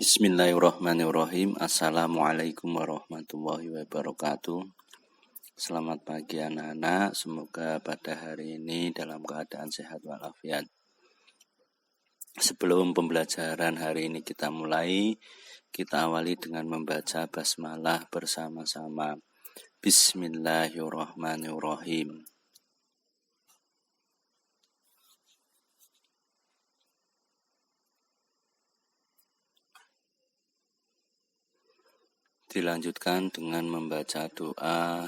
Bismillahirrahmanirrahim. Assalamualaikum warahmatullahi wabarakatuh. Selamat pagi anak-anak. Semoga pada hari ini dalam keadaan sehat walafiat. Sebelum pembelajaran hari ini kita mulai, kita awali dengan membaca basmalah bersama-sama. Bismillahirrahmanirrahim. Dilanjutkan dengan membaca doa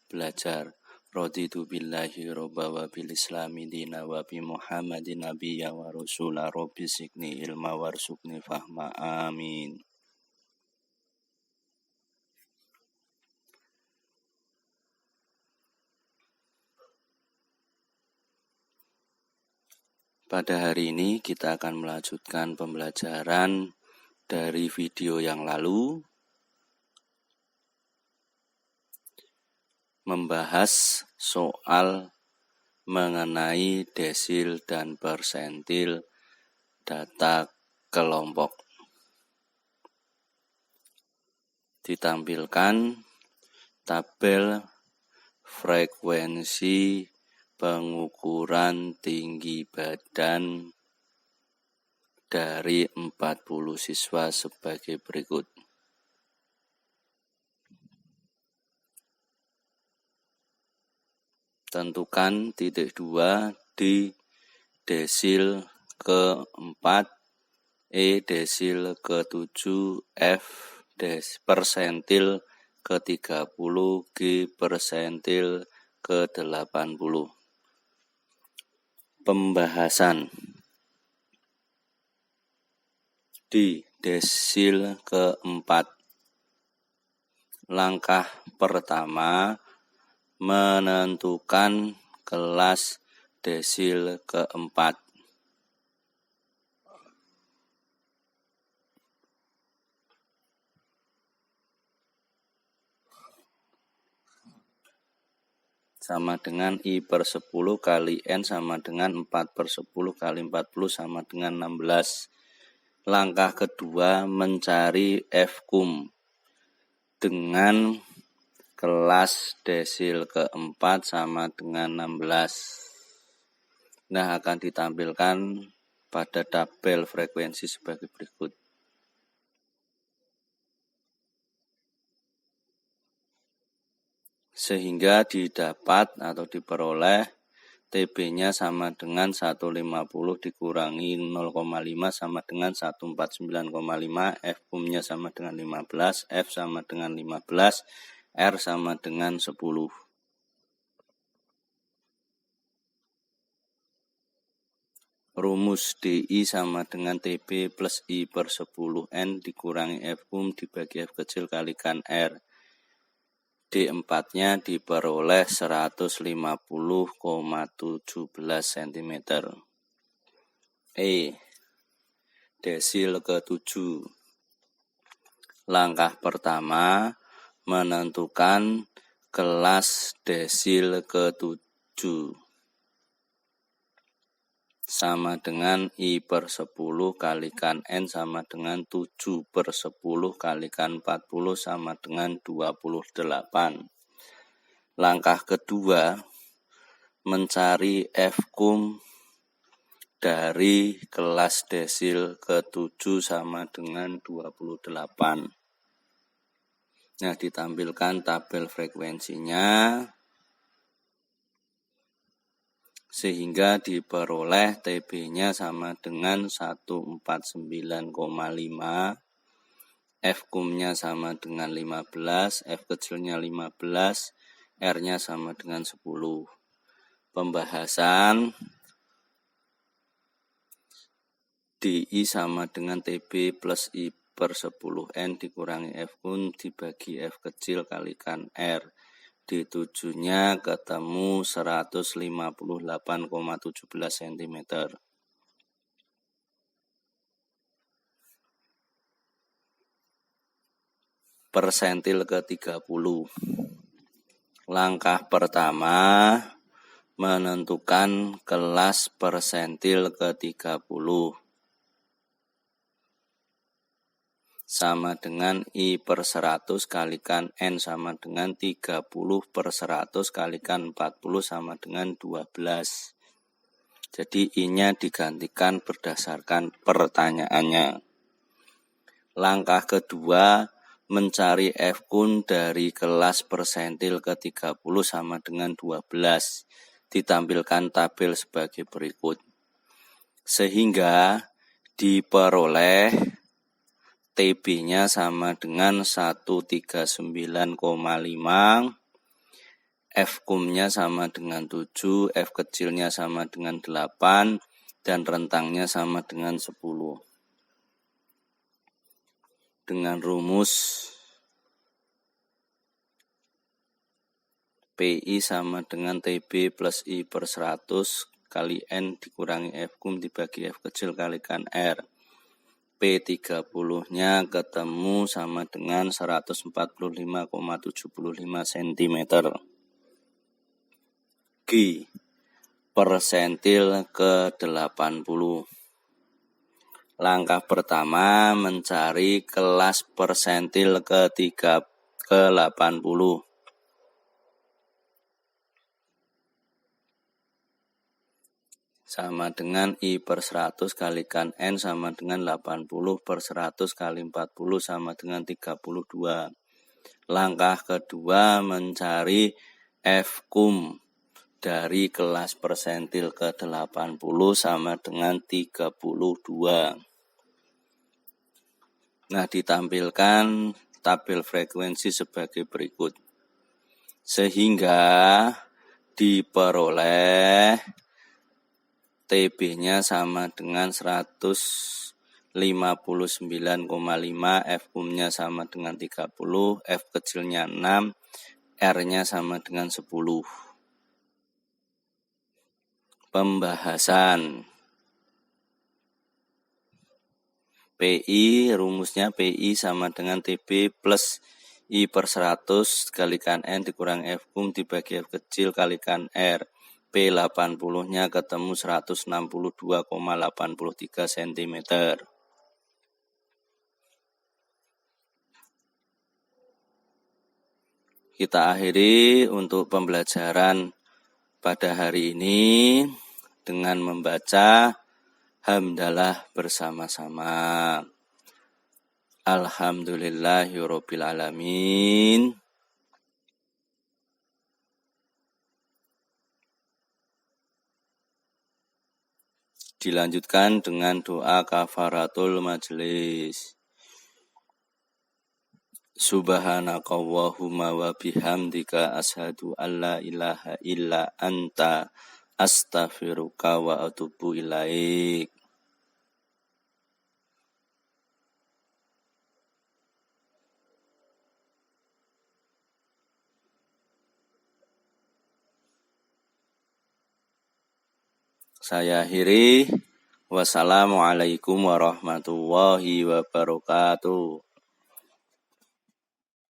belajar. Raditu billahi robba wa bil islami dina wa bi muhammadin nabiyya wa rasula rabbi sikni ilma warsukni fahma amin. Pada hari ini kita akan melanjutkan pembelajaran dari video yang lalu, membahas soal mengenai desil dan persentil data kelompok. Ditampilkan tabel frekuensi pengukuran tinggi badan dari 40 siswa sebagai berikut. Tentukan titik 2 di desil ke-4, E desil ke-7, F persentil ke-30, G persentil ke-80. Pembahasan di desil ke-4. Langkah pertama, menentukan kelas desil ke-4. Sama dengan I per 10 kali N sama dengan 4 per 10 kali 40 sama dengan 16. Langkah kedua, mencari Fkum dengan kelas desil ke-4 sama dengan 16. Nah, akan ditampilkan pada tabel frekuensi sebagai berikut. Sehingga didapat atau diperoleh TB-nya sama dengan 150 dikurangi 0,5 sama dengan 149,5, Fkum-nya sama dengan 15, F sama dengan 15, R sama dengan 10. Rumus DI sama dengan TB plus I per 10N dikurangi Fkum dibagi F kecil kalikan R. D4-nya diperoleh 150,17 cm. E desil ke-7. Langkah pertama, menentukan kelas desil ke-7 sama dengan I per 10 kalikan N sama dengan 7 per 10 kalikan 40 sama dengan 28. Langkah kedua, mencari Fkum dari kelas desil ke-7 sama dengan 28. Nah, ditampilkan tabel frekuensinya sehingga diperoleh TB-nya sama dengan 149,5, Fkum-nya sama dengan 15, F kecilnya 15, R-nya sama dengan 10. Pembahasan DI sama dengan TB plus I per 10N dikurangi Fkum dibagi F kecil kalikan R. D7-nya ketemu 158,17 cm. Persentil ke-30. Langkah pertama, menentukan kelas persentil ke-30. sama dengan I per 100 kalikan N sama dengan 30 per 100 kalikan 40 sama dengan 12. Jadi I-nya digantikan berdasarkan pertanyaannya. Langkah kedua, mencari F-kun dari kelas persentil ke-30 sama dengan 12. Ditampilkan tabel sebagai berikut. Sehingga diperoleh TB-nya sama dengan 139,5, F-kumnya sama dengan 7, F kecilnya sama dengan 8, dan rentangnya sama dengan 10. Dengan rumus PI sama dengan TB plus I per 100 kali N dikurangi F-kum dibagi F kecil kalikan R. P30-nya ketemu sama dengan 145,75 cm. G. Persentil ke-80. Langkah pertama mencari kelas persentil ke-80. Sama dengan I per 100 kalikan N sama dengan 80 per 100 kali 40 sama dengan 32. Langkah kedua mencari F-kum dari kelas persentil ke-80 sama dengan 32. Nah, ditampilkan tabel frekuensi sebagai berikut. Sehingga diperoleh TB-nya sama dengan 159,5, F-kumnya sama dengan 30, F kecilnya 6, R-nya sama dengan 10. Pembahasan. PI, rumusnya PI sama dengan TB plus I per 100 kalikan N dikurang F-kum dibagi F kecil kalikan R. P80-nya ketemu 162,83 cm. Kita akhiri untuk pembelajaran pada hari ini dengan membaca hamdalah bersama-sama. Alhamdulillahirabbil alamin. Dilanjutkan dengan doa kafaratul majelis. Subhanakallahumma wa bihamdika asyhadu alla ilaha illa anta astaghfiruka wa atubu ilaik. Saya akhiri. Wassalamualaikum warahmatullahi wabarakatuh.